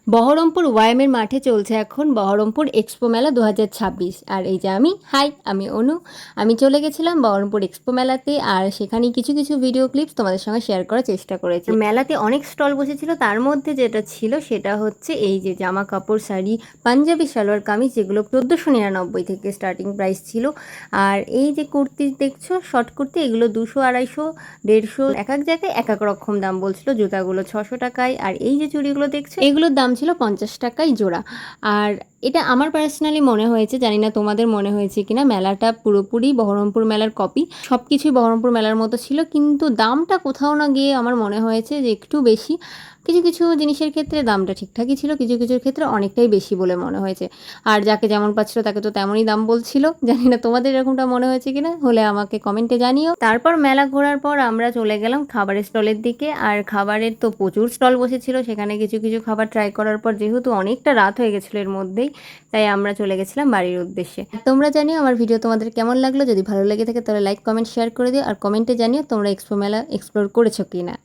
বহরমপুর ওয়াইএমের মাঠে চলছে এখন বহরমপুর এক্সপো মেলা 2026। আর এই যে আমি অনু। আমি চলে গেছিলাম বহরমপুর এক্সপো মেলাতে, আর সেখানে কিছু কিছু ভিডিও ক্লিপস তোমাদের সঙ্গে শেয়ার করার চেষ্টা করেছি। মেলাতে অনেক স্টল বসেছিল, তার মধ্যে যেটা ছিল সেটা হচ্ছে এই যে জামা কাপড়, শাড়ি, পাঞ্জাবি, সালোয়ার কামিজ, যেগুলো 1499 থেকে স্টার্টিং প্রাইস ছিল। আর এই যে কুর্তি দেখছো, শর্ট কুর্তি, এগুলো 200, 250, 150, এক এক জায়গায় এক এক রকম দাম বলছিল। জুতাগুলো 600 টাকায়, আর এই যে চুড়িগুলো দেখছো এগুলোর দাম ছিল 50 টাকায় জোড়া। আর এটা আমার পার্সোনালি মনে হয়েছে, জানি না তোমাদের মনে হয়েছে কিনা, মেলাটা পুরোপুরি বহরমপুর মেলার কপি। সব কিছুই বহরমপুর মেলার মতো ছিল, কিন্তু দামটা কোথাও না গিয়ে আমার মনে হয়েছে যে একটু বেশি। কিছু কিছু জিনিসের ক্ষেত্রে দামটা ঠিকঠাকই ছিল, কিছু কিছুর ক্ষেত্রে অনেকটাই বেশি বলে মনে হয়েছে। আর যাকে যেমন পাচ্ছিল তাকে তো তেমনই দাম বলছিল। জানি না তোমাদের এরকমটা মনে হয়েছে কিনা, হলে আমাকে কমেন্টে জানিও। তারপর মেলা ঘোরার পর আমরা চলে গেলাম খাবারের স্টলের দিকে। আর খাবারের তো প্রচুর স্টল বসেছিল, সেখানে কিছু কিছু খাবার ট্রাই করার পর যেহেতু অনেকটা রাত হয়ে গেছিলো এর মধ্যেই, তাই আমরা চলে গেছিলাম বাড়ির উদ্দেশ্যে। তোমরা জানিও আমার ভিডিও তোমাদের কেমন লাগলো। যদি ভালো লেগে থাকে তাহলে লাইক, কমেন্ট, শেয়ার করে দিও। আর কমেন্টে জানিও তোমরা এক্সপো মেলা এক্সপ্লোর করেছো কিনা।